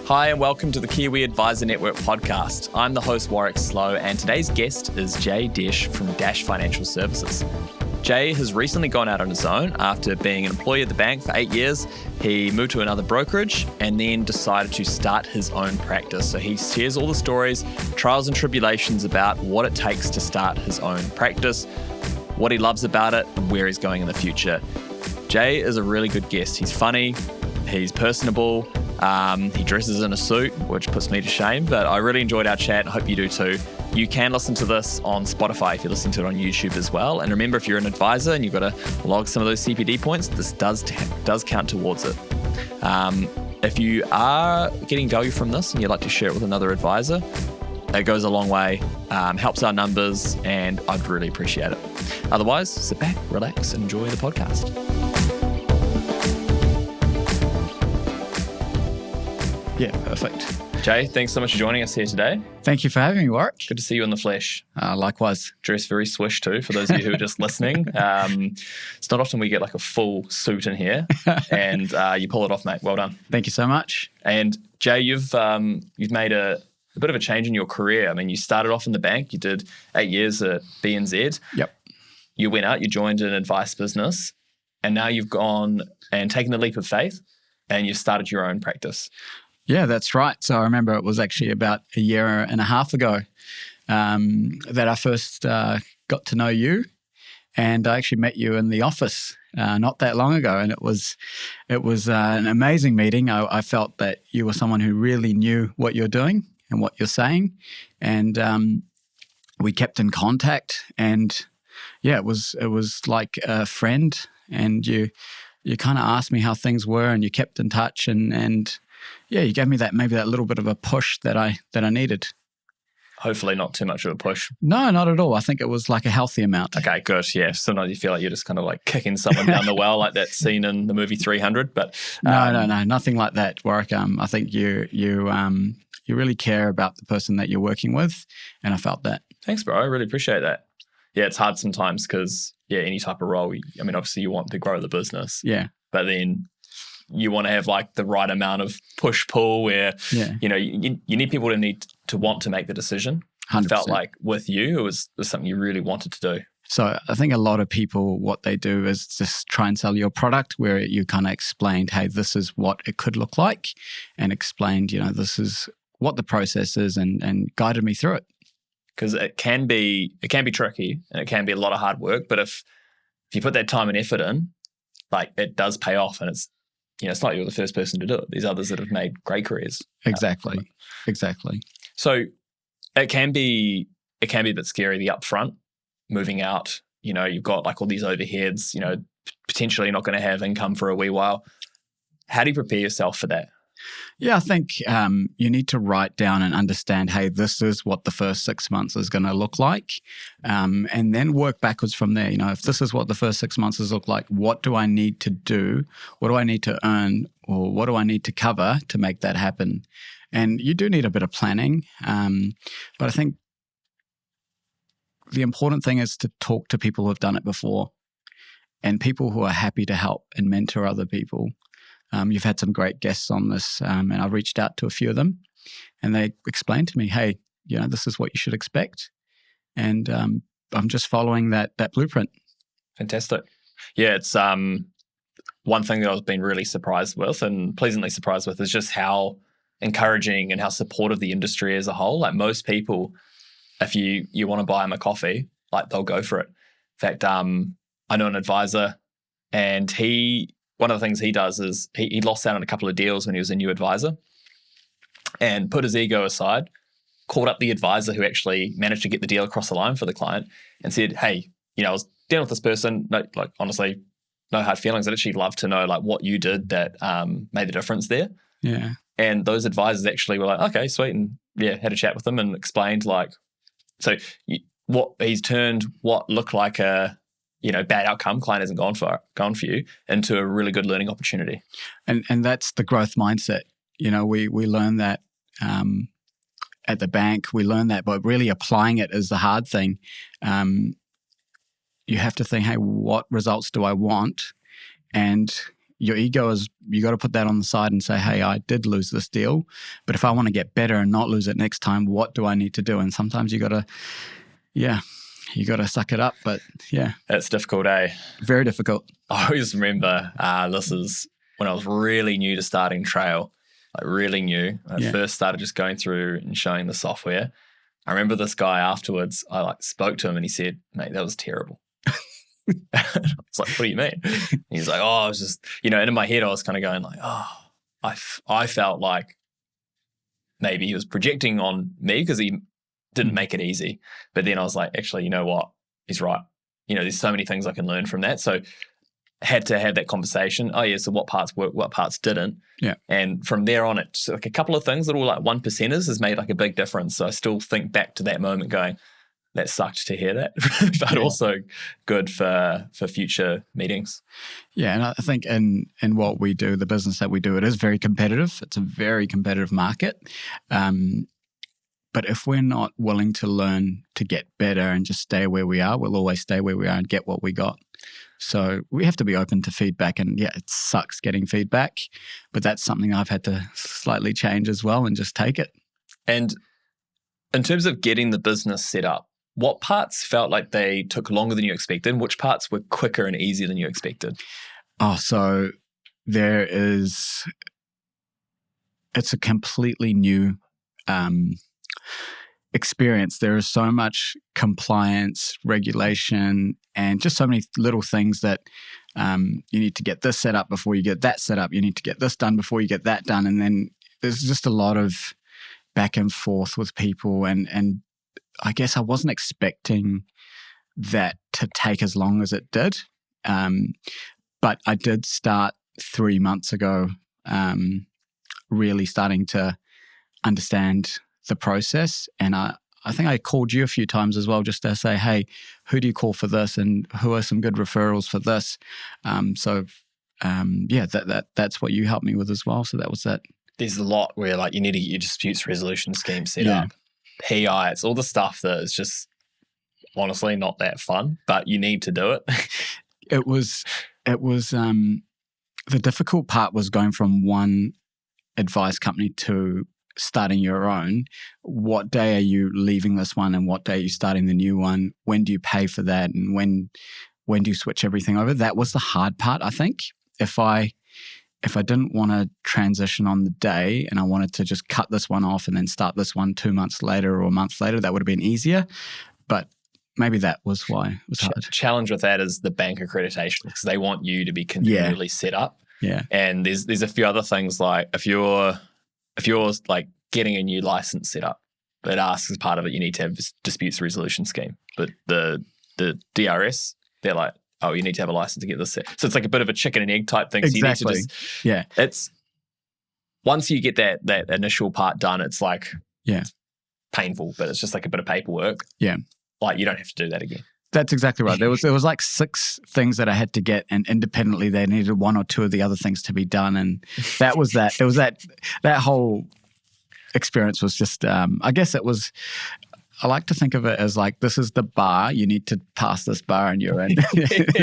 Hi and welcome to the Kiwi Advisor Network podcast. I'm the host Warwick Slow and today's guest is Diesh from Dash Financial Services. Jay has recently gone out on his own after being an employee at the bank for 8 years. He moved to another brokerage and then decided to start his own practice. So he shares all the stories, trials and tribulations about what it takes to start his own practice, what he loves about it and where he's going in the future. Jay is a really good guest. He's funny, he's personable, he dresses in a suit, which puts me to shame, but I really enjoyed our chat and I hope you do too. You can listen to this on Spotify if you're listening to it on YouTube as well. And remember, if you're an advisor and you've got to log some of those CPD points, this does count towards it. If you are getting value from this and you'd like to share it with another advisor, it goes a long way, helps our numbers, and I'd really appreciate it. Otherwise, sit back, relax, and enjoy the podcast. Yeah, perfect. Jay, thanks so much for joining us here today. Thank you for having me, Warwick. Good to see you in the flesh. Likewise. Dressed very swish too, for those of you who are just listening. It's not often we get like a full suit in here, and you pull it off, mate. Well done. Thank you so much. And Jay, you've made a bit of a change in your career. I mean, you started off in the bank. You did 8 years at BNZ. Yep. You went out, you joined an advice business, and now you've gone and taken the leap of faith, and you've started your own practice. Yeah, that's right. So I remember it was actually about a year and a half ago that I first got to know you, and I actually met you in the office not that long ago, and it was an amazing meeting. I felt that you were someone who really knew what you're doing and what you're saying, and we kept in contact. And yeah, it was like a friend, and you kind of asked me how things were, and you kept in touch, and yeah, you gave me that little bit of a push that I needed. Hopefully not too much of a push. No, not at all. I think it was like a healthy amount. Okay, good. Yeah, sometimes you feel like you're just kind of like kicking someone down the well, like that scene in the movie 300. But no, nothing like that, Warwick. I think you really care about the person that you're working with, and I felt that. Thanks, bro. I really appreciate that. Yeah, it's hard sometimes because any type of role. I mean, obviously you want to grow the business. Yeah, but then you want to have like the right amount of push-pull where, you need people to want to make the decision. 100%. I felt like with you, it was something you really wanted to do. So I think a lot of people, what they do is just try and sell your product where you kind of explained, hey, this is what it could look like, and explained, this is what the process is, and guided me through it. Because it can be tricky and it can be a lot of hard work, but if you put that time and effort in, like it does pay off, and it's not you're the first person to do it. There's others that have made great careers. Exactly. So it can be a bit scary, the upfront, moving out. You've got like all these overheads, potentially not going to have income for a wee while. How do you prepare yourself for that? Yeah, I think you need to write down and understand, hey, this is what the first 6 months is going to look like, and then work backwards from there. If this is what the first 6 months is look like, what do I need to do? What do I need to earn? Or what do I need to cover to make that happen? And you do need a bit of planning, but I think the important thing is to talk to people who have done it before and people who are happy to help and mentor other people. You've had some great guests on this, and I've reached out to a few of them, and they explained to me, hey, this is what you should expect. And I'm just following that blueprint. Fantastic. Yeah, it's one thing that I've been really surprised with and pleasantly surprised with is just how encouraging and how supportive the industry as a whole. Like most people, if you want to buy them a coffee, like they'll go for it. In fact, I know an advisor, and one of the things he does is he lost out on a couple of deals when he was a new advisor and put his ego aside, called up the advisor who actually managed to get the deal across the line for the client and said, hey, I was dealing with this person, honestly, no hard feelings. I'd actually love to know like what you did that made the difference there. Yeah. And those advisors actually were like, okay, sweet. And had a chat with them and explained what he's turned what looked like a bad outcome, client hasn't gone for you, into a really good learning opportunity. And that's the growth mindset. We learn that at the bank, we learn that, but really applying it is the hard thing. You have to think, hey, what results do I want? And your ego is, you got to put that on the side and say, hey, I did lose this deal, but if I want to get better and not lose it next time, what do I need to do? And sometimes you got to suck it up. But yeah. It's difficult, eh? Very difficult. I always remember, this is when I was really new to starting trail, like really new. When I first started just going through and showing the software. I remember this guy afterwards, I like spoke to him and he said, mate, that was terrible. I was like, what do you mean? And he's like, I was just, and in my head I was kind of going like, I felt like maybe he was projecting on me because he didn't make it easy. But then I was like, actually, you know what? He's right. There's so many things I can learn from that. So had to have that conversation. Oh yeah, so what parts worked, what parts didn't. Yeah. And from there on, it's like a couple of things that were like 1%ers has made like a big difference. So I still think back to that moment going, that sucked to hear that, but also good for future meetings. Yeah, and I think in what we do, the business that we do, it is very competitive. It's a very competitive market. But if we're not willing to learn to get better and just stay where we are, we'll always stay where we are and get what we got. So we have to be open to feedback. And yeah, it sucks getting feedback, but that's something I've had to slightly change as well and just take it. And in terms of getting the business set up, what parts felt like they took longer than you expected? And which parts were quicker and easier than you expected? So it's a completely new experience. There is so much compliance, regulation, and just so many little things that you need to get this set up before you get that set up. You need to get this done before you get that done. And then there's just a lot of back and forth with people. And I guess I wasn't expecting that to take as long as it did. But I did start 3 months ago, really starting to understand the process. And I think I called you a few times as well just to say, hey, who do you call for this and who are some good referrals for this? That's what you helped me with as well. So that was that. There's a lot where like you need to get your disputes resolution scheme set up. PI, it's all the stuff that is just honestly not that fun, but you need to do it. It was the difficult part was going from one advice company to starting your own. What day are you leaving this one and what day are you starting the new one? When do you pay for that? And when do you switch everything over? That was the hard part, I think. If I didn't want to transition on the day and I wanted to just cut this one off and then start this one 2 months later or a month later, that would have been easier. But maybe that was why it was hard. Challenge with that is the bank accreditation because they want you to be continually set up. Yeah. And there's a few other things like if you're like getting a new license set up, it asks as part of it you need to have a disputes resolution scheme. But the DRS, they're like, oh, you need to have a license to get this set. So it's like a bit of a chicken and egg type thing. Exactly. So you need to it's once you get that initial part done, it's like it's painful, but it's just like a bit of paperwork. Yeah. Like you don't have to do that again. That's exactly right. There was like 6 things that I had to get, and independently they needed 1 or 2 of the other things to be done, and that was that. It was that whole experience was just. I guess it was. I like to think of it as like this is the bar. You need to pass this bar, and you're in.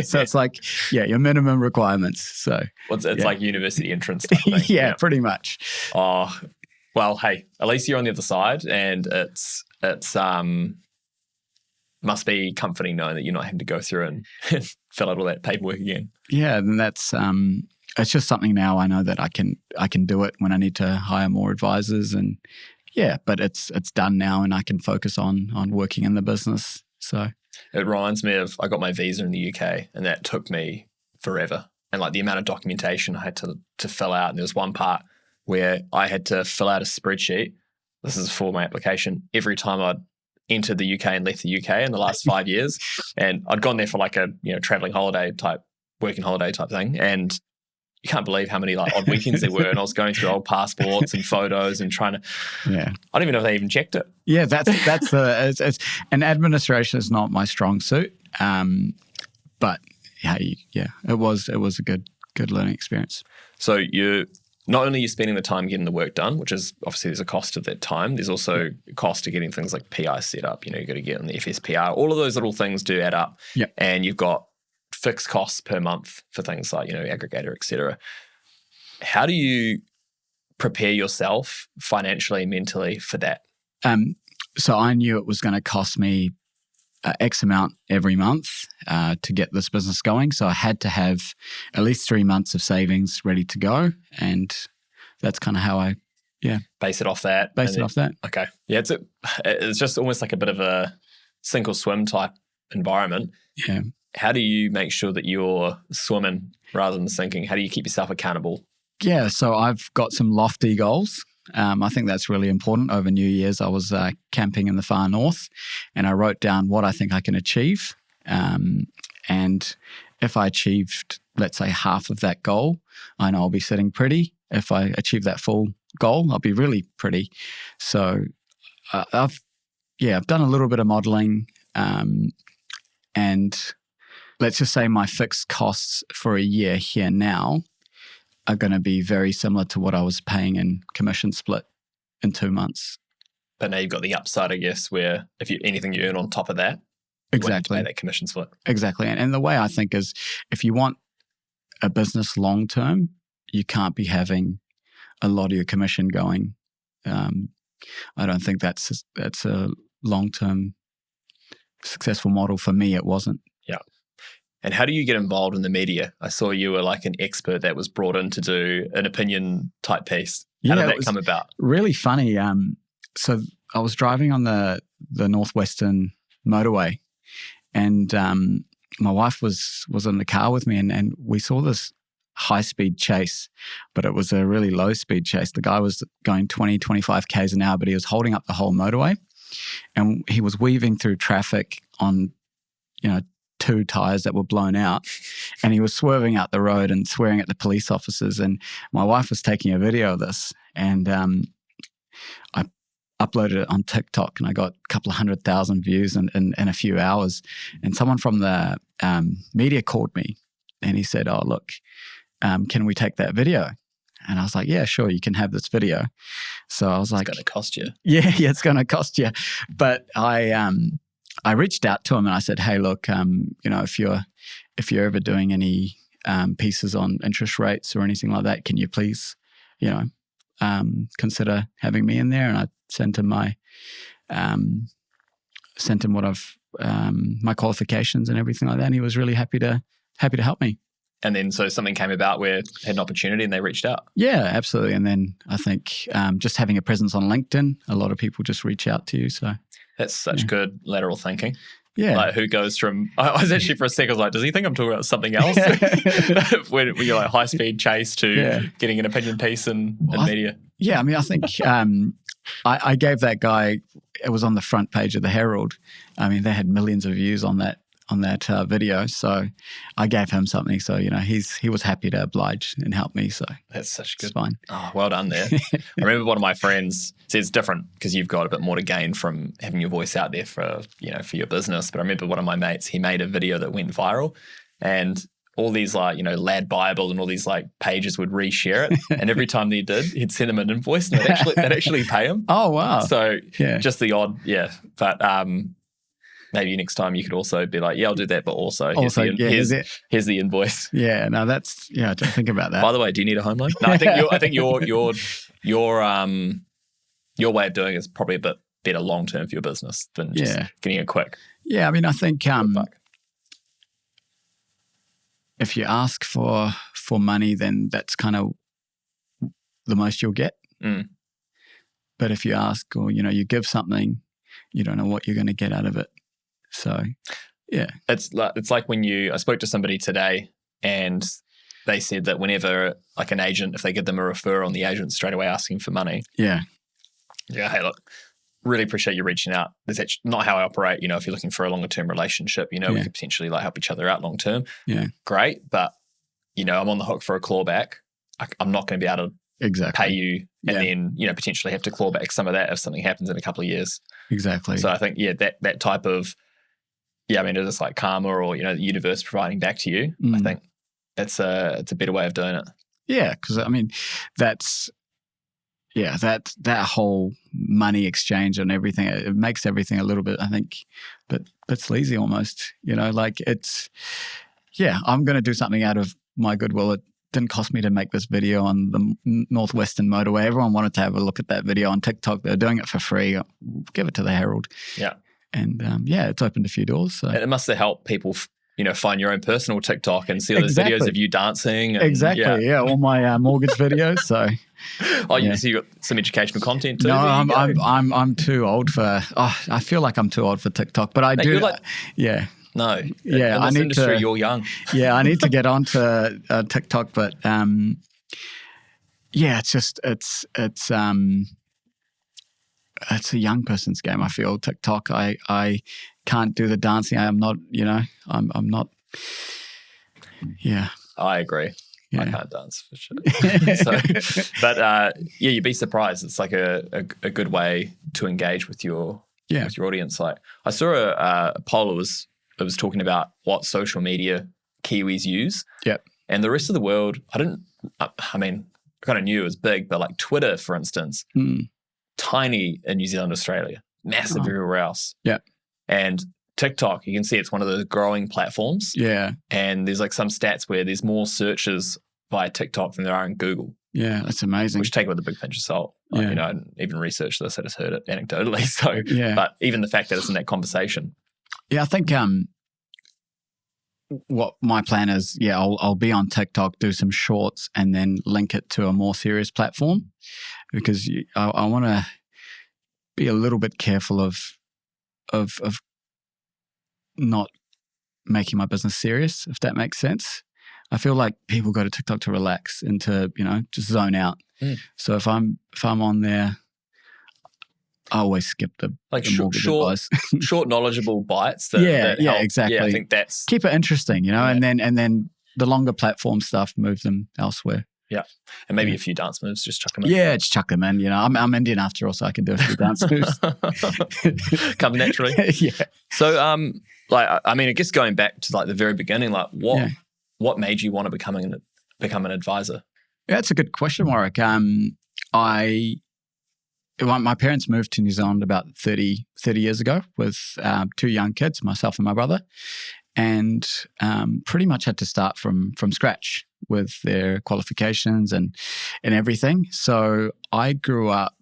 So it's like your minimum requirements. So it's like university entrance type thing. Yeah, pretty much. Oh, well, hey, at least you're on the other side, and it's must be comforting knowing that you're not having to go through and fill out all that paperwork again. Yeah, and that's it's just something now I know that I can do it when I need to hire more advisors, and but it's done now and I can focus on working in the business. So it reminds me of I got my visa in the UK and that took me forever, and like the amount of documentation I had to fill out, and there was one part where I had to fill out a spreadsheet. This is for my application every time I'd entered the UK and left the UK in the last 5 years. And I'd gone there for like a traveling holiday type, working holiday type thing. And you can't believe how many like odd weekends there were. And I was going through old passports and photos and trying to, I don't even know if they even checked it. Yeah, it's and administration is not my strong suit. But it was a good learning experience. So not only are you spending the time getting the work done, which is obviously there's a cost of that time, there's also a cost to getting things like PI set up. You've got to get on the FSPR. All of those little things do add up. Yep. And you've got fixed costs per month for things like, aggregator, et cetera. How do you prepare yourself financially, mentally for that? So I knew it was going to cost me X amount every month to get this business going. So I had to have at least 3 months of savings ready to go. And that's kind of how I, base it off that. Base it off that. Okay. Yeah, it's just almost like a bit of a sink or swim type environment. Yeah. How do you make sure that you're swimming rather than sinking? How do you keep yourself accountable? Yeah, so I've got some lofty goals. I think that's really important. Over New Year's, I was camping in the far north, and I wrote down what I think I can achieve. And if I achieved, let's say, half of that goal, I know I'll be sitting pretty. If I achieve that full goal, I'll be really pretty. So I've done a little bit of modeling, and let's just say my fixed costs for a year here now are going to be very similar to what I was paying in commission split in 2 months. But now you've got the upside, I guess, where if anything you earn on top of that, exactly, you won't pay that commission split. Exactly. And the way I think is, if you want a business long term, you can't be having a lot of your commission going. I don't think that's a long term successful model. For me, it wasn't. Yeah. And how do you get involved in the media? I saw you were like an expert that was brought in to do an opinion type piece. How did that come about? Really funny. So I was driving on the Northwestern motorway, and my wife was in the car with me, and we saw this high-speed chase, but it was a really low-speed chase. The guy was going 20, 25 Ks an hour, but he was holding up the whole motorway, and he was weaving through traffic on, 2 tires that were blown out, and he was swerving out the road and swearing at the police officers. And my wife was taking a video of this, and I uploaded it on TikTok, and I got a couple of 100,000 views in a few hours. And someone from the media called me, and he said, "Oh, look, can we take that video?" And I was like, "Yeah, sure, you can have this video." So I was like, "It's going to cost you." Yeah, it's going to cost you. But I reached out to him and I said, "Hey, look, if you're ever doing any pieces on interest rates or anything like that, can you please, consider having me in there?" And I sent him what I've my qualifications and everything like that. And he was really happy to help me. And then so something came about where had an opportunity and they reached out. Yeah, absolutely. And then I think just having a presence on LinkedIn, a lot of people just reach out to you. So that's such good lateral thinking. Yeah. Like who goes from, I was actually for a second, I was like, does he think I'm talking about something else? when you're like high speed chase to getting an opinion piece in media. Yeah. I mean, I think I gave that guy, it was on the front page of the Herald. I mean, they had millions of views on that video. So I gave him something. So, he was happy to oblige and help me. So that's such good. It's fine. Oh, well done there. I remember one of my friends said it's different because you've got a bit more to gain from having your voice out there for your business. But I remember one of my mates, he made a video that went viral, and all these Lad Bible and all these pages would reshare it. And every time they did, he'd send them an invoice and they'd actually pay him. Oh, wow. So just the odd, But maybe next time you could also be like, I'll do that, but also here's the invoice. Yeah, no, that's I don't think about that. By the way, do you need a home loan? No, I think your way of doing it is probably a bit better long term for your business than just getting it quick. Yeah, I mean, I think if you ask for money, then that's kind of the most you'll get. Mm. But if you ask or you give something, you don't know what you're going to get out of it. So, yeah. It's like when I spoke to somebody today and they said that whenever an agent, if they give them a referral, the agent's straight away asking for money. Yeah. Yeah, hey, look, really appreciate you reaching out. That's actually not how I operate. If you're looking for a longer term relationship, we could potentially help each other out long term. Yeah. Great. But, I'm on the hook for a clawback. I'm not going to be able to pay you and then, potentially have to claw back some of that if something happens in a couple of years. Exactly. So I think, that type of, I mean, it's like karma or, the universe providing back to you. I think it's a better way of doing it. Yeah, because I mean, that's, that whole money exchange and everything, it makes everything a little bit, I think, but sleazy almost, it's, yeah, I'm going to do something out of my goodwill. It didn't cost me to make this video on the Northwestern Motorway. Everyone wanted to have a look at that video on TikTok. They're doing it for free. Give it to the Herald. Yeah. And it's opened a few doors. So. And it must have helped people, find your own personal TikTok and see all those videos of you dancing. And, exactly. Yeah. All my mortgage videos. So. So you got some educational content too? No, I'm too old for. I feel like I'm too old for TikTok, but I do. Yeah. No. Yeah. In this industry, you're young. Yeah, I need to get onto TikTok, but it's just it's a young person's game. I feel TikTok. I can't do the dancing. I'm not. I'm not. Yeah. I agree. Yeah. I can't dance for sure. But you'd be surprised. It's like a good way to engage with your audience. Like I saw a poll. It was talking about what social media Kiwis use. Yep. And the rest of the world, I kind of knew it was big, but like Twitter, for instance, tiny in New Zealand, Australia, massive everywhere else. Yeah. And TikTok, you can see it's one of the growing platforms. Yeah. And there's like some stats where there's more searches via TikTok than there are in Google. Yeah, that's amazing. Which take it with a big pinch of salt. I didn't even research this, I just heard it anecdotally. So, but even the fact that it's in that conversation. Yeah, I think what my plan is, I'll be on TikTok, do some shorts, and then link it to a more serious platform, because I want to be a little bit careful of not making my business serious, if that makes sense. I feel like people go to TikTok to relax and to just zone out. So if I'm on there, I always skip the short, knowledgeable bites. That help. Exactly. Yeah, I think that's keep it interesting, and then the longer platform stuff, move them elsewhere. Yeah, and maybe a few dance moves, just chuck them in. Yeah, just chuck them in. I'm Indian after all, so I can do a few dance moves. Come naturally. Yeah. So, I guess going back to like the very beginning, like what made you want to become an advisor? Yeah, that's a good question, Warwick. My parents moved to New Zealand about 30 years ago with two young kids, myself and my brother, and pretty much had to start from scratch with their qualifications and everything. So I grew up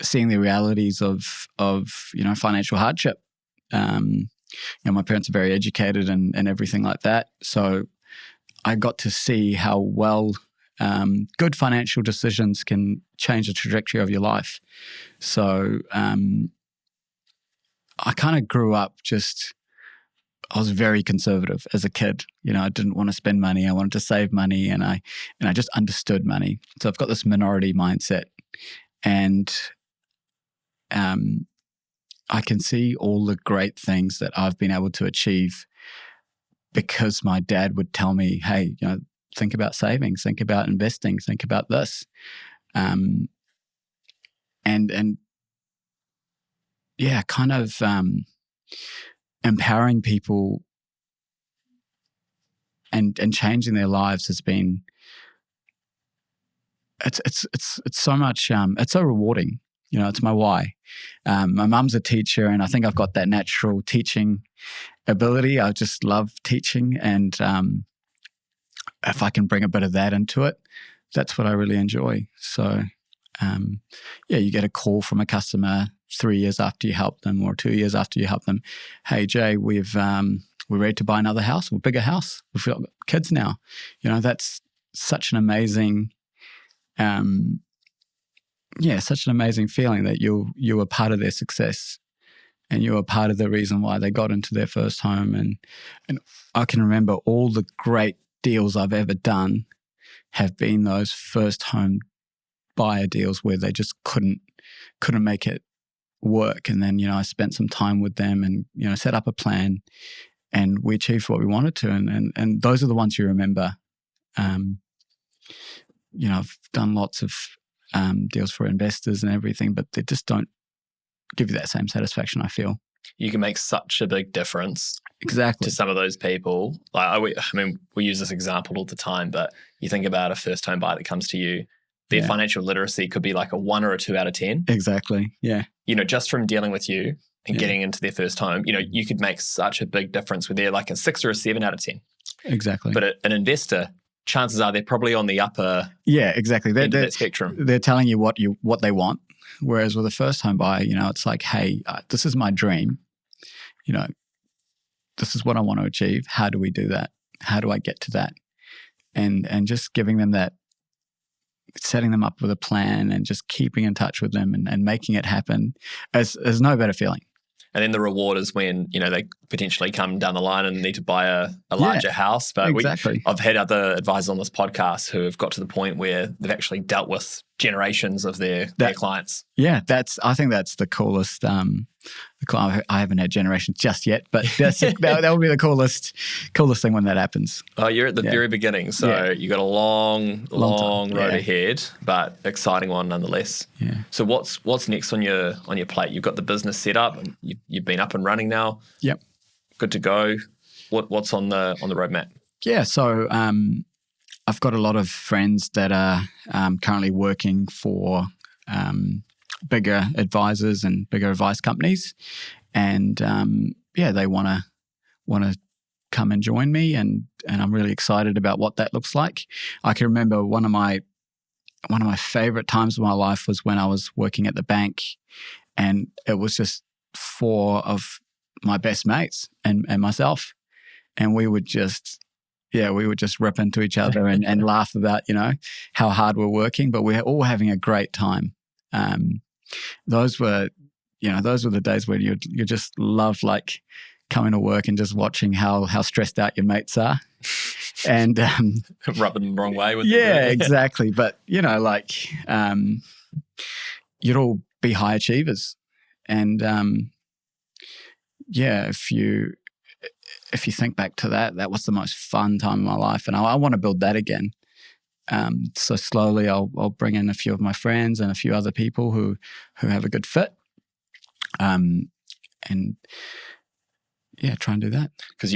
seeing the realities of financial hardship. My parents are very educated and everything like that. So I got to see how well good financial decisions can change the trajectory of your life. So I kind of grew up I was very conservative as a kid. I didn't want to spend money. I wanted to save money, and I just understood money. So I've got this minority mindset, and I can see all the great things that I've been able to achieve because my dad would tell me, hey, think about savings, think about investing, think about this. Kind of empowering people and changing their lives has been, it's so much, it's so rewarding. It's my why. My mum's a teacher, and I think I've got that natural teaching ability. I just love teaching, and if I can bring a bit of that into it, that's what I really enjoy. So, you get a call from a customer 3 years after you help them, or 2 years after you help them. Hey, Jay, we're ready to buy another house, or a bigger house. We've got kids now. That's such an amazing, such an amazing feeling that you were part of their success, and you were part of the reason why they got into their first home. And I can remember all the great deals I've ever done have been those first home buyer deals where they just couldn't make it work. And then, I spent some time with them and, set up a plan, and we achieved what we wanted to. And those are the ones you remember. I've done lots of deals for investors and everything, but they just don't give you that same satisfaction, I feel. You can make such a big difference exactly to some of those people. We use this example all the time, but you think about a first home buyer that comes to you, their financial literacy could be like a 1 or a 2 out of 10. Exactly. Yeah. Just from dealing with you and getting into their first home, you could make such a big difference where they're like a 6 or a 7 out of 10. Exactly. But an investor, chances are they're probably on the upper exactly. end of that spectrum. They're telling you what they want. Whereas with a first home buyer, it's like, hey, this is my dream. This is what I want to achieve. How do we do that? How do I get to that? And just giving them that, setting them up with a plan and just keeping in touch with them and making it happen is no better feeling. And then the reward is when, they potentially come down the line and need to buy a larger house. But exactly. I've had other advisors on this podcast who have got to the point where they've actually dealt with generations of their clients. Yeah, I think that's the coolest. I haven't had generations just yet, but that will be the coolest thing when that happens. Oh, you're at the very beginning, so you got a long road ahead, but exciting one nonetheless. Yeah. So what's next on your plate? You've got the business set up, and you've been up and running now. Yep. Good to go. What's on the roadmap? Yeah. So I've got a lot of friends that are currently working for bigger advisors and bigger advice companies, and they want to come and join me, and I'm really excited about what that looks like. I can remember one of my favorite times of my life was when I was working at the bank, and it was just 4 of my best mates and myself, and we would just rip into each other and laugh about how hard we're working, but we're all having a great time. Those were the days when you just love like coming to work and just watching how stressed out your mates are, and rubbing them the wrong way with exactly. But you'd all be high achievers, and if you think back to that was the most fun time of my life, and I want to build that again. So slowly I'll bring in a few of my friends and a few other people who have a good fit, and try and do that. Because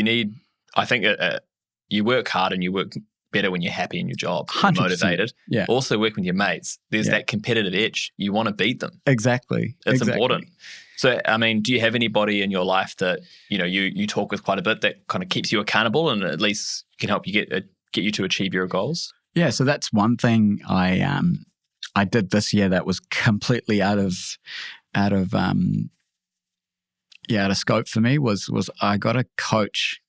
I think you work hard and you work better when you're happy in your job, 100%. motivated. Yeah. Also work with your mates. There's that competitive edge. You want to beat them. Exactly. It's important. So, do you have anybody in your life that, you talk with quite a bit that kind of keeps you accountable and at least can help you get you to achieve your goals? Yeah, so that's one thing I did this year that was completely out of scope for me was I got a coach.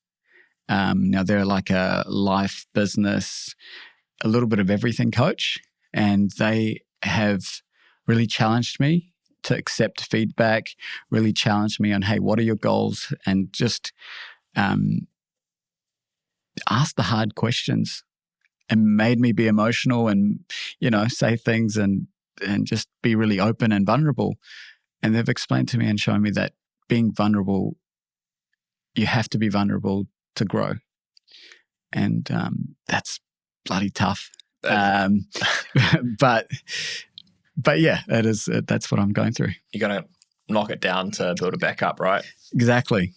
Now they're like a life, business, a little bit of everything coach, and they have really challenged me to accept feedback, really challenged me on, hey, what are your goals? And just ask the hard questions, and made me be emotional and, say things and just be really open and vulnerable. And they've explained to me and shown me that being vulnerable, you have to be vulnerable to grow. And that's bloody tough. But yeah, that's what I'm going through. You got to knock it down to build it back up, right? Exactly.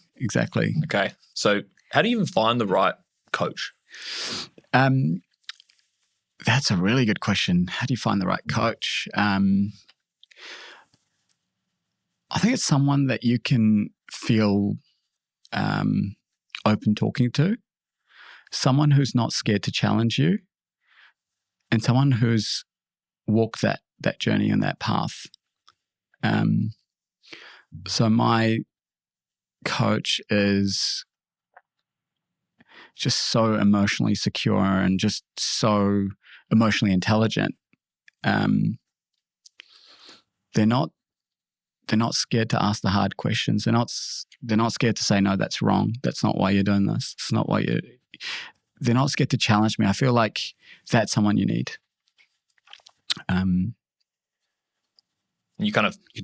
Okay. So how do you even find the right coach? That's a really good question. How do you find the right coach? I think it's someone that you can feel open talking to, someone who's not scared to challenge you, and someone who's walked that journey and that path. So my coach is just so emotionally secure and just so emotionally intelligent. They're not scared to ask the hard questions. They're not scared to say, no, that's wrong. That's not why you're doing this. It's not why you. They're not scared to challenge me. I feel like that's someone you need. Did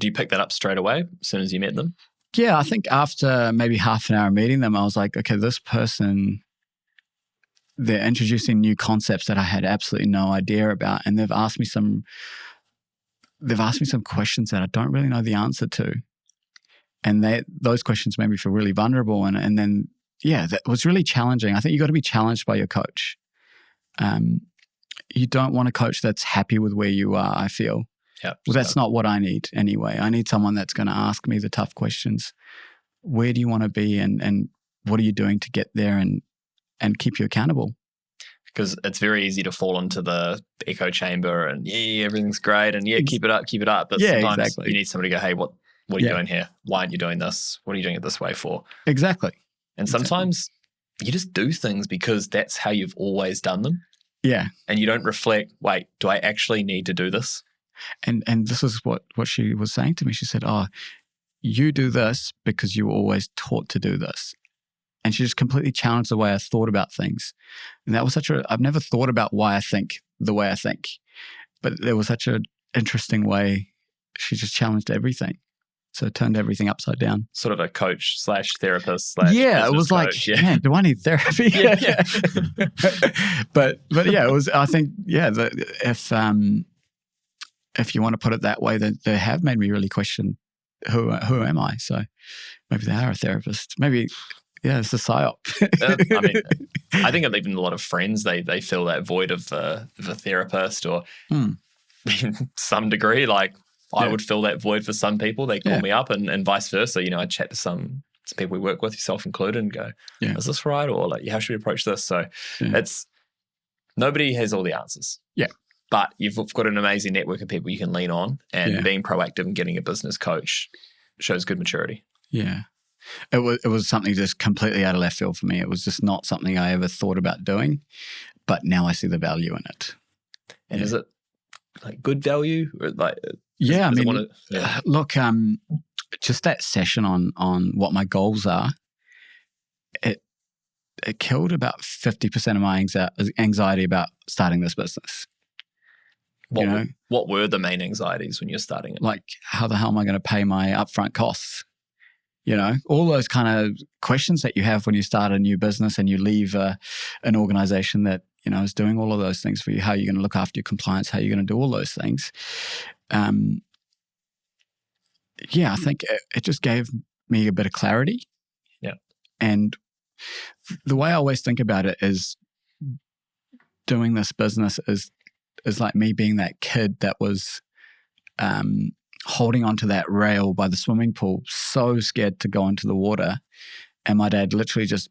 you pick that up straight away as soon as you met them? Yeah, I think after maybe half an hour meeting them, I was like, okay, this person, they're introducing new concepts that I had absolutely no idea about, and they've asked me some questions that I don't really know the answer to, and those questions made me feel really vulnerable, and then that was really challenging. I think you got to be challenged by your coach. You don't want a coach that's happy with where you are, I feel. Yep. Well, that's not what I need anyway. I need someone that's going to ask me the tough questions. Where do you want to be, and what are you doing to get there? And and keep you accountable. Because it's very easy to fall into the echo chamber and everything's great and keep it up. But sometimes exactly. you need somebody to go, hey, what are you doing here? Why aren't you doing this? What are you doing it this way for? Exactly. And sometimes you just do things because that's how you've always done them. Yeah. And you don't reflect, wait, do I actually need to do this? And this is what she was saying to me. She said, you do this because you were always taught to do this. And she just completely challenged the way I thought about things. And that was I've never thought about why I think the way I think. But there was such an interesting way. She just challenged everything. So it turned everything upside down. Sort of a coach / therapist / it was coach, like, man, do I need therapy? Yeah. But yeah, it was, I think, if you want to put it that way, that they have made me really question who am I? So maybe they are a therapist. Maybe, it's a psyop. I mean, I think even a lot of friends, they fill that void of a therapist or in some degree, like I would fill that void for some people. They call me up and vice versa. I chat to some people we work with, yourself included, and go, is this right? Or like, how should we approach this? So nobody has all the answers. Yeah. But you've got an amazing network of people you can lean on, and being proactive and getting a business coach shows good maturity. Yeah. It was something just completely out of left field for me. It was just not something I ever thought about doing, but now I see the value in it. And is it like good value? Or like, look, just that session on what my goals are, it killed about 50% of my anxiety about starting this business. What were the main anxieties when you're starting it? Like, how the hell am I going to pay my upfront costs? All those kind of questions that you have when you start a new business and you leave an organization that, is doing all of those things for you. How are you going to look after your compliance? How are you going to do all those things? I think it just gave me a bit of clarity. Yeah. And the way I always think about it is doing this business is like me being that kid that was holding onto that rail by the swimming pool, so scared to go into the water. And my dad literally just,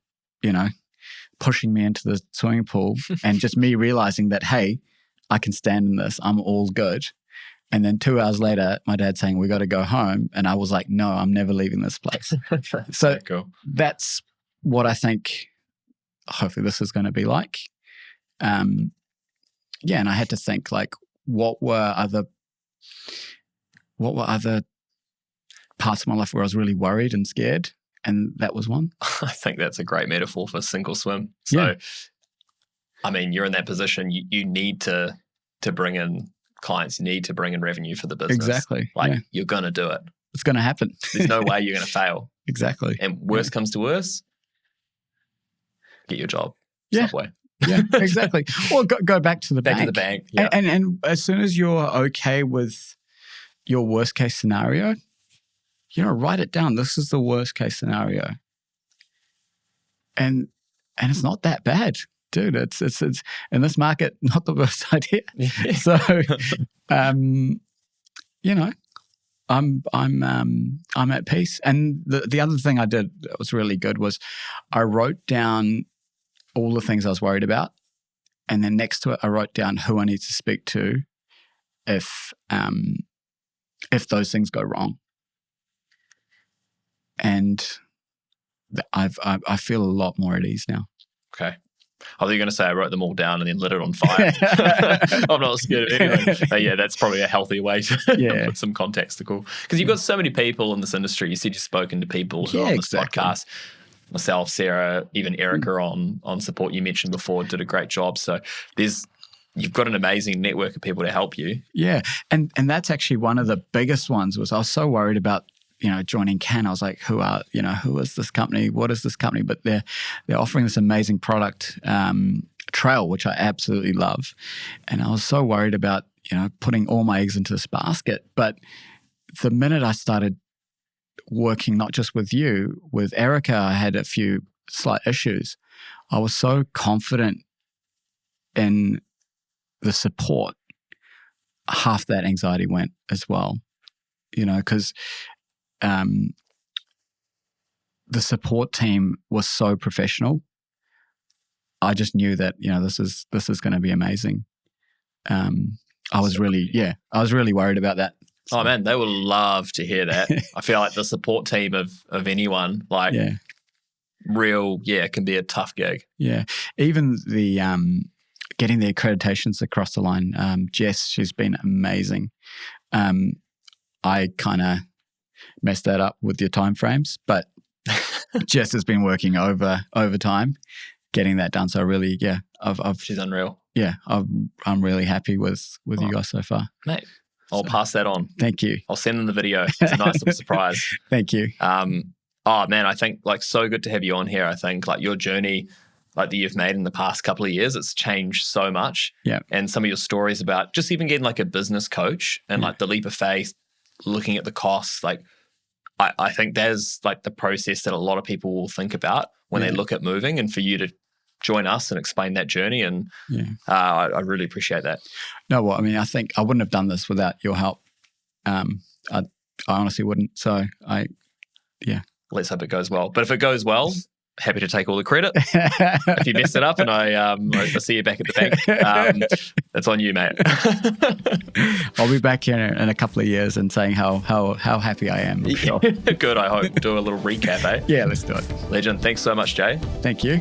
pushing me into the swimming pool and just me realizing that, hey, I can stand in this. I'm all good. And then 2 hours later, my dad saying, we got to go home. And I was like, no, I'm never leaving this place. So cool. That's what I think hopefully this is going to be like. And I had to think, like, what were other parts of my life where I was really worried and scared? And that was one. I think that's a great metaphor for single swim. So, I mean, you're in that position. You need to bring in clients. You need to bring in revenue for the business. Exactly. You're going to do it. It's going to happen. There's no way you're going to fail. Exactly. And worst comes to worst, get your job. Yeah. Subway. Yeah, exactly. Or go back to the bank. Back to the bank. Yeah. And as soon as you're okay with your worst case scenario, write it down. This is the worst case scenario. And it's not that bad, dude. It's in this market, not the worst idea. Yeah. So, I'm at peace. And the other thing I did that was really good was I wrote down all the things I was worried about, and then next to it, I wrote down who I need to speak to if those things go wrong. And I feel a lot more at ease now. Okay. I thought you were going to say I wrote them all down and then lit it on fire. I'm not scared of anything. But yeah, that's probably a healthy way to put some context to call. Because you've got so many people in this industry. You said you've spoken to people who are on this podcast. Myself, Sarah, even Erica on support you mentioned before did a great job. So you've got an amazing network of people to help you. Yeah. And that's actually one of the biggest ones was I was so worried about joining Can. I was like, who is this company? What is this company? But they're offering this amazing product, Trail, which I absolutely love. And I was so worried about, putting all my eggs into this basket. But the minute I started working, not just with you, with Erica, I had a few slight issues. I was so confident in the support. Half that anxiety went as well, because the support team was so professional. I just knew that, this is going to be amazing. I was really worried about that. Oh man, they will love to hear that. I feel like the support team of anyone, it can be a tough gig. Yeah. Even the getting the accreditations across the line, Jess, she's been amazing. I kind of messed that up with your timeframes, but Jess has been working overtime getting that done. So really, she's unreal. Yeah, I'm really happy with you guys so far. Mate, I'll pass that on. Thank you. I'll send them the video. It's a nice little surprise. Thank you. Oh man, I think so good to have you on here. I think your journey that you've made in the past couple of years, it's changed so much. Yeah. And some of your stories about just even getting a business coach and the leap of faith, looking at the costs, I think there's the process that a lot of people will think about when they look at moving, and for you to join us and explain that journey. And I really appreciate that. No, well, I mean, I think I wouldn't have done this without your help. I honestly wouldn't. So Let's hope it goes well. But if it goes well, happy to take all the credit. If you mess it up and I see you back at the bank, that's on you, mate. I'll be back here in a couple of years and saying how happy I am. I'm sure. Good, I hope. Do a little recap, eh? Yeah, let's do it. Legend. Thanks so much, Jay. Thank you.